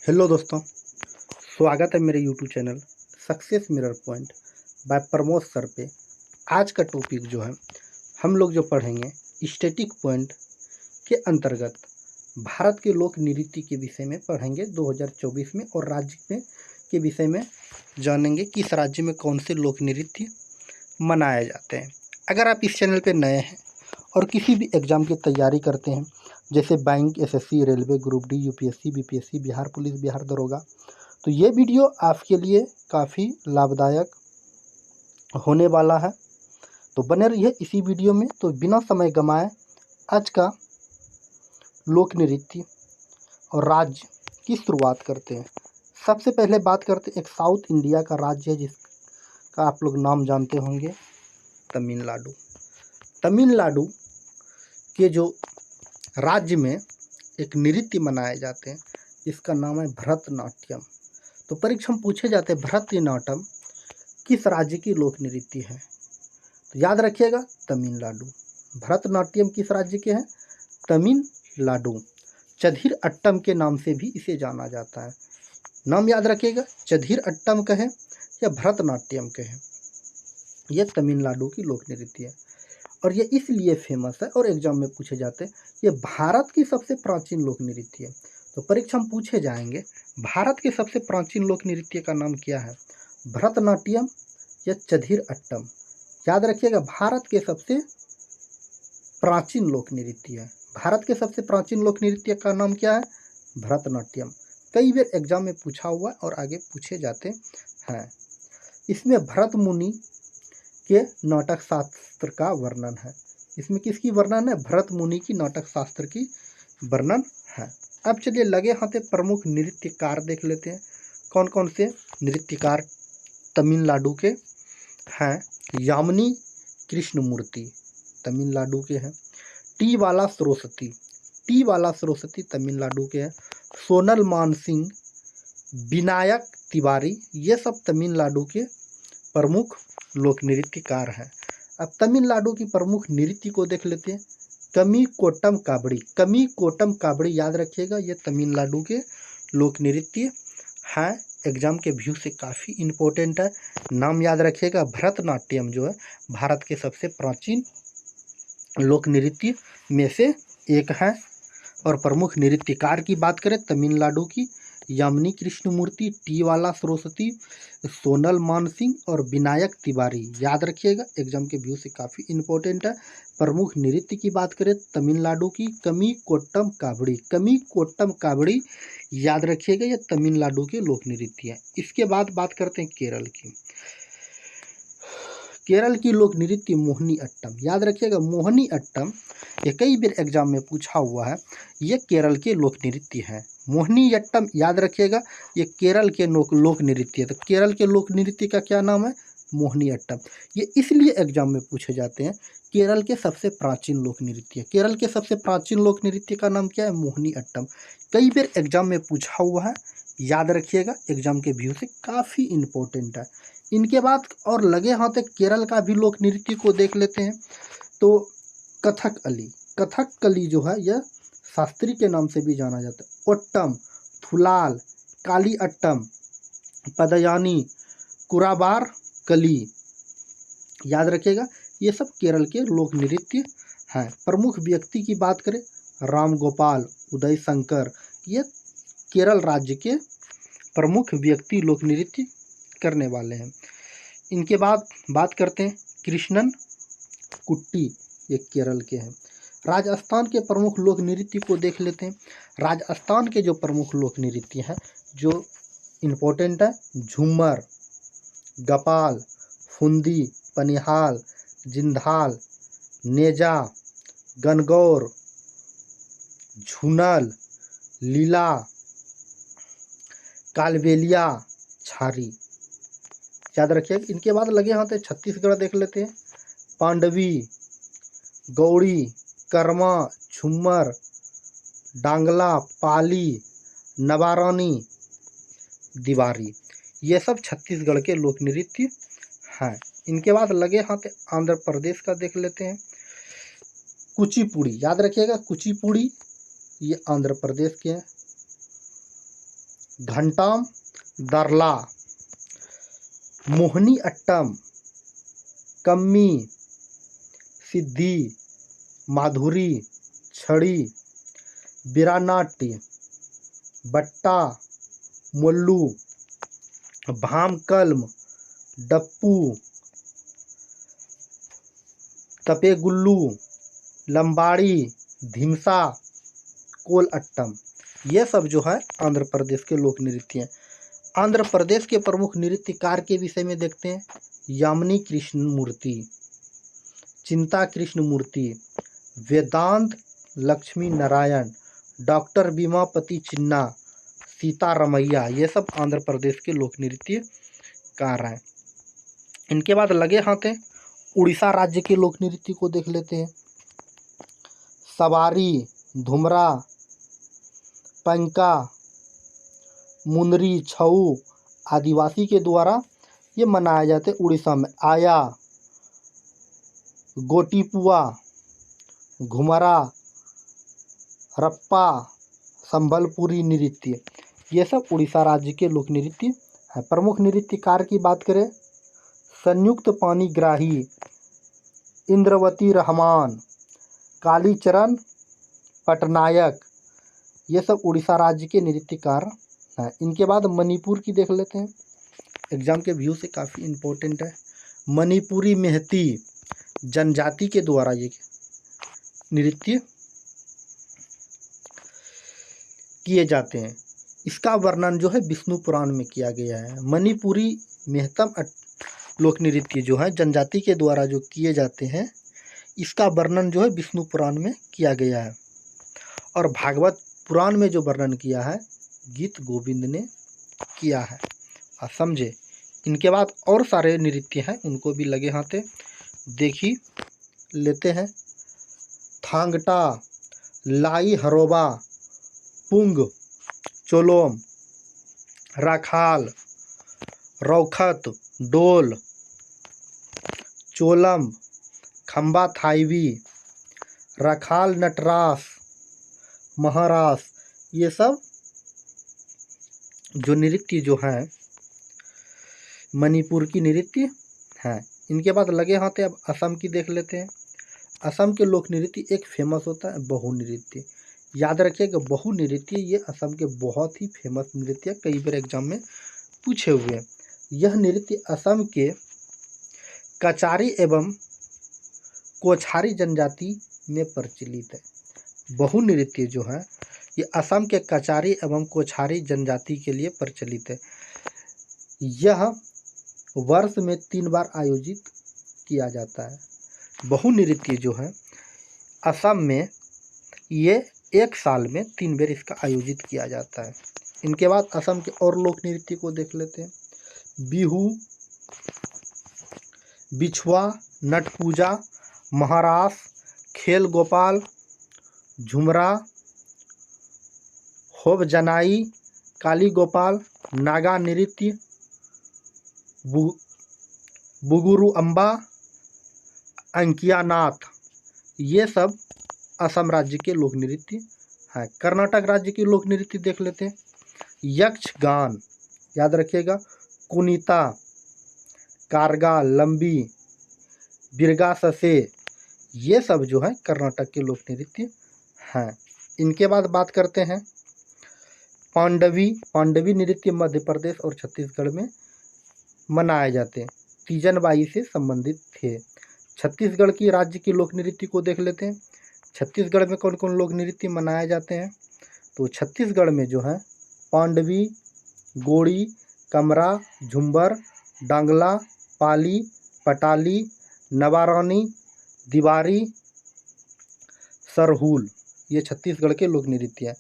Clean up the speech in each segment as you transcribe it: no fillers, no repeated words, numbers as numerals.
Hello दोस्तों, स्वागत है मेरे YouTube channel success mirror point by Pramod sir पे। आज का टॉपिक जो है हम लोग जो पढ़ेंगे स्टैटिक पॉइंट के अंतर्गत भारत के लोक नृत्य के विषय में पढ़ेंगे 2024 में, और राज्य में के विषय में जानेंगे किस राज्य में कौन से लोक नृत्य मनाए जाते हैं। अगर आप इस चैनल पे नए हैं और किसी भी एग्ज़ाम की तैयारी करते हैं, जैसे bank, SSC, railway, group D, UPSC, BPSC, Bihar police, Bihar दरोगा, तो ये वीडियो आपके लिए काफ़ी लाभदायक होने वाला है। तो बने रहिए इसी वीडियो में। तो बिना समय गंवाए आज का लोक नृत्य और राज्य की शुरुआत करते हैं। सबसे पहले बात करते हैं एक साउथ इंडिया का राज्य है जिसका आप लोग नाम जानते होंगे, तमिलनाडु। तमिलनाडु के जो राज्य में एक नृत्य मनाए जाते हैं जिसका नाम है भरतनाट्यम। तो परीक्षा में पूछे जाते हैं भरतनाट्यम किस राज्य की लोक नृत्य है, तो याद रखिएगा तमिलनाडु। भरतनाट्यम किस राज्य के हैं? तमिलनाडु। चधिर अट्टम के नाम से भी इसे जाना जाता है। नाम याद रखिएगा, चधिर अट्टम कहें या भरतनाट्यम कहें, यह तमिलनाडु की लोक नृत्य है। और ये इसलिए फेमस है और एग्जाम में पूछे जाते हैं, ये भारत की सबसे प्राचीन लोक नृत्य है। तो परीक्षा में पूछे जाएंगे भारत के सबसे प्राचीन लोक नृत्य का नाम क्या है, भरतनाट्यम या चधिर अट्टम। याद रखिएगा, भारत के सबसे प्राचीन लोक नृत्य है। भारत के सबसे प्राचीन लोक नृत्य का नाम क्या है? भरतनाट्यम। कई बार एग्जाम में पूछा हुआ और आगे पूछे जाते हैं। इसमें भरत मुनि के नाटक शास्त्र का वर्णन है। इसमें किसकी वर्णन है? भरत मुनि की नाटक शास्त्र की वर्णन है। अब चलिए लगे हाथे प्रमुख नृत्यकार देख लेते हैं। कौन कौन से नृत्यकार तमिलनाडु के हैं? यामिनी कृष्णमूर्ति तमिलनाडु के हैं। टी वाला सरस्वती तमिलनाडु के हैं। सोनल मानसिंह, विनायक तिवारी, ये सब तमिलनाडु के प्रमुख लोक नृत्यकार हैं। अब तमिलनाडु की प्रमुख नृत्य को देख लेते हैं। कमी कोट्टम कावड़ी याद रखिएगा, ये तमिलनाडु के लोक नृत्य हैं। एग्जाम के व्यू से काफ़ी इम्पोर्टेंट है। नाम याद रखिएगा, भरतनाट्यम जो है भारत के सबसे प्राचीन लोक नृत्य में से एक है। और प्रमुख नृत्यकार की बात करें तमिलनाडु की, यामिनी कृष्णमूर्ति, टी वाला सरस्वती, सोनल मानसिंह और विनायक तिवारी। याद रखिएगा, एग्जाम के व्यू से काफ़ी इम्पोर्टेंट है। प्रमुख नृत्य की बात करें तमिलनाडु की, कमी कोट्टम कावड़ी याद रखिएगा, यह तमिलनाडु के लोक नृत्य है। इसके बाद बात करते हैं केरल की। केरल की लोक नृत्य मोहिनी अट्टम। याद रखिएगा, मोहिनी अट्टम ये कई बार एग्जाम में पूछा हुआ है। ये केरल के लोक नृत्य है। मोहिनी अट्टम याद रखिएगा, ये केरल के लोक नृत्य है। तो केरल के लोक नृत्य का क्या नाम है? मोहिनी अट्टम। ये इसलिए एग्जाम में पूछे जाते हैं, केरल के सबसे प्राचीन लोक नृत्य। केरल के सबसे प्राचीन लोक नृत्य का नाम क्या है? मोहिनी अट्टम। कई बार एग्जाम में पूछा हुआ है, याद रखिएगा, एग्जाम के व्यू से काफ़ी इम्पोर्टेंट है। इनके बाद और लगे हाथ केरल का भी लोक नृत्य को देख लेते हैं। तो कथकली जो है यह शास्त्री के नाम से भी जाना जाता है। ओट्टम, थुलाल, काली अट्टम, पदयानी, कुराबार कली, याद रखिएगा, ये सब केरल के लोक नृत्य हैं। प्रमुख व्यक्ति की बात करें, राम गोपाल, उदय शंकर, ये केरल राज्य के प्रमुख व्यक्ति लोक नृत्य करने वाले हैं। इनके बाद बात करते हैं कृष्णन कुट्टी, ये केरल के हैं। राजस्थान के प्रमुख लोक नृत्य को देख लेते हैं। राजस्थान के जो प्रमुख लोक नृत्य हैं जो इम्पोर्टेंट है, झूमर, गपाल, फुंदी, पनिहाल, जिंदाल, नेजा, गणगौर, झुनल, लीला, कालबेलिया, छारी। याद रखिएगा। इनके बाद लगे हाथ छत्तीसगढ़ देख लेते हैं। पांडवी, गौड़ी, कर्मा, झूमर, डांगला, पाली, नवारानी, दीवारी, ये सब छत्तीसगढ़ के लोक नृत्य हैं। इनके बाद लगे हाथ आंध्र प्रदेश का देख लेते हैं। कुचिपुड़ी, याद रखिएगा, कुचिपुड़ी ये आंध्र प्रदेश के हैं। घंटाम, दरला, मोहिनी अट्टम, कम्मी, सिद्धि, माधुरी, छड़ी, बिरानाट्य, बट्टा, मुल्लू, भामकल्म, डप्पू, तपेगुल्लू, लंबाड़ी, धिमसा, कोल अट्टम। ये सब जो है आंध्र प्रदेश के लोक नृत्य हैं। आंध्र प्रदेश के प्रमुख नृत्यकार के विषय में देखते हैं। यामिनी कृष्णमूर्ति, चिंता कृष्णमूर्ति, वेदांत लक्ष्मी नारायण, डॉक्टर बीमापति चिन्ना, सीतारमैया, ये सब आंध्र प्रदेश के लोक नृत्यकार हैं। इनके बाद लगे हाथ हैं उड़ीसा राज्य के लोक नृत्य को देख लेते हैं। सवारी, धुमरा, पंका, मुंदरी, छऊ आदिवासी के द्वारा ये मनाए जाते उड़ीसा में। आया, गोटीपुआ, घुमरा, रप्पा, संबलपुरी नृत्य, ये सब उड़ीसा राज्य के लोक नृत्य हैं। प्रमुख नृत्यकार की बात करें, संयुक्त पाणिग्राही, इंद्रवती रहमान, कालीचरण पटनायक, ये सब उड़ीसा राज्य के नृत्यकार हैं। इनके बाद मणिपुर की देख लेते हैं, एग्जाम के व्यू से काफ़ी इम्पोर्टेंट है। मणिपुरी मेहती जनजाति के द्वारा ये नृत्य किए जाते हैं। इसका वर्णन जो है विष्णु पुराण में किया गया है। मणिपुरी मेहतम लोक नृत्य जो है जनजाति के द्वारा जो किए जाते हैं, इसका वर्णन जो है विष्णु पुराण में किया गया है और भागवत पुराण में जो वर्णन किया है गीत गोविंद ने किया है। आप समझे। इनके बाद और सारे नृत्य हैं, उनको भी लगे हाथे देखी लेते हैं। थांगटा, लाई हरोबा, पुंग, चोलोम, राखाल, रौखत, डोल, चोलम, खम्बा थाईवी, रखाल, नटरास, महारास, ये सब जो नृत्य जो हैं मणिपुर की नृत्य हैं। इनके बाद लगे हाथ अब असम की देख लेते हैं। असम के लोक नृत्य एक फेमस होता है बहु नृत्य। याद रखिएगा बहु नृत्य ये असम के बहुत ही फेमस नृत्य, कई बार एग्जाम में पूछे हुए हैं। यह नृत्य असम के कचारी एवं कोछारी जनजाति में प्रचलित है। बहु नृत्य जो है ये असम के कचारी एवं कोछारी जनजाति के लिए प्रचलित है। यह वर्ष में 3 बार आयोजित किया जाता है। बहु नृत्य जो है असम में ये एक साल में 3 बार इसका आयोजित किया जाता है। इनके बाद असम के और लोक नृत्य को देख लेते हैं। बिहू, बिछुआ, नट पूजा, महारास, खेल गोपाल, झुमरा, होब जनाई, काली गोपाल, नागा नृत्य, बुगुरु अम्बा, अंकिया नाथ, ये सब असम राज्य के लोक नृत्य हैं। कर्नाटक राज्य के लोक नृत्य देख लेते हैं। यक्षगान, याद रखिएगा, कुनीता, कारगा, लंबी, बिरगा ससे, ये सब जो है कर्नाटक के लोक नृत्य हैं। इनके बाद बात करते हैं पांडवी नृत्य मध्य प्रदेश और छत्तीसगढ़ में मनाए जाते हैं। तीजनबाई से संबंधित थे। छत्तीसगढ़ की राज्य की लोक नृत्य को देख लेते हैं। छत्तीसगढ़ में कौन कौन लोक नृत्य मनाए जाते हैं, तो छत्तीसगढ़ में जो है पांडवी, गोड़ी, कमरा, झुंबर, डांगला, पाली, पटाली, नवारानी, दीवारी, सरहूल, ये छत्तीसगढ़ के लोक नृत्य है।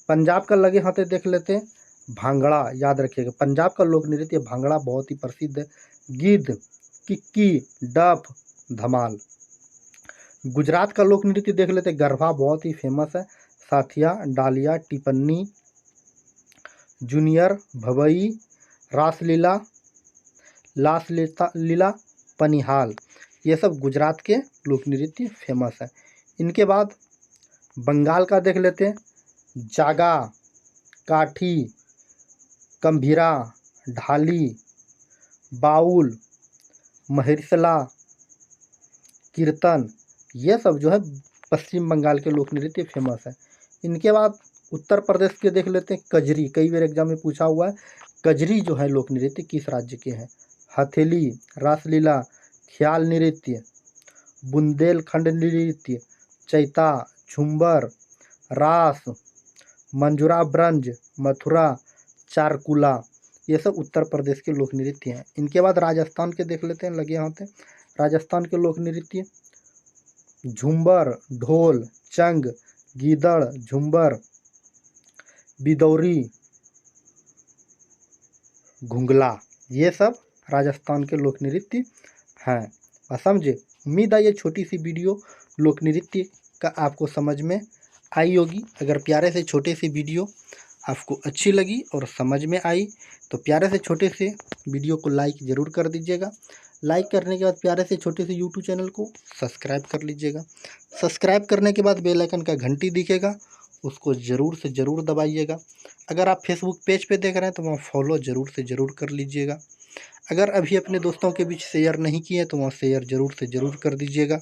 पंजाब का लगे हाथे देख लेते हैं। भांगड़ा, याद रखिएगा पंजाब का लोक नृत्य भांगड़ा बहुत ही प्रसिद्ध है। गिद्ध, किक्की, डफ, धमाल। गुजरात का लोक नृत्य देख लेते हैं। गरबा बहुत ही फेमस है। साथिया, डालिया, टिपन्नी, जूनियर, भवई, रासलीला, लीला, पनिहाल, ये सब गुजरात के लोक नृत्य फेमस है। इनके बाद बंगाल का देख लेते हैं। जागा, काठी, गंभीरा, ढाली, बाउल, महिरसला, कीर्तन, ये सब जो है पश्चिम बंगाल के लोक नृत्य फेमस है। इनके बाद उत्तर प्रदेश के देख लेते हैं। कजरी, कई बार एग्जाम में पूछा हुआ है, कजरी जो है लोक नृत्य किस राज्य के हैं? हथेली, रासलीला, ख्याल नृत्य, बुंदेलखंड नृत्य, चैता, झुम्बर, रास, मंजूरा ब्रंज, मथुरा, चारकुला, ये सब उत्तर प्रदेश के लोक नृत्य हैं। इनके बाद राजस्थान के देख लेते हैं, लगे होते हैं। राजस्थान के लोक नृत्य झुम्बर, ढोल, चंग, गीदड़, झुम्बर, बिदौरी, घुंगला, ये सब राजस्थान के लोक नृत्य हैं। और समझे, उम्मीद है ये छोटी सी वीडियो लोक नृत्य का आपको समझ में आई होगी। अगर प्यारे से छोटे से वीडियो आपको अच्छी लगी और समझ में आई तो प्यारे से छोटे से वीडियो को लाइक ज़रूर कर दीजिएगा। लाइक करने के बाद प्यारे से छोटे से यूट्यूब चैनल को सब्सक्राइब कर लीजिएगा। सब्सक्राइब करने के बाद बेल आइकन का घंटी दिखेगा, उसको ज़रूर से ज़रूर दबाइएगा। अगर आप फेसबुक पेज पे देख रहे हैं तो वहाँ फॉलो ज़रूर से ज़रूर कर लीजिएगा। अगर अभी अपने दोस्तों के बीच शेयर नहीं किए तो वहाँ शेयर ज़रूर से ज़रूर कर दीजिएगा।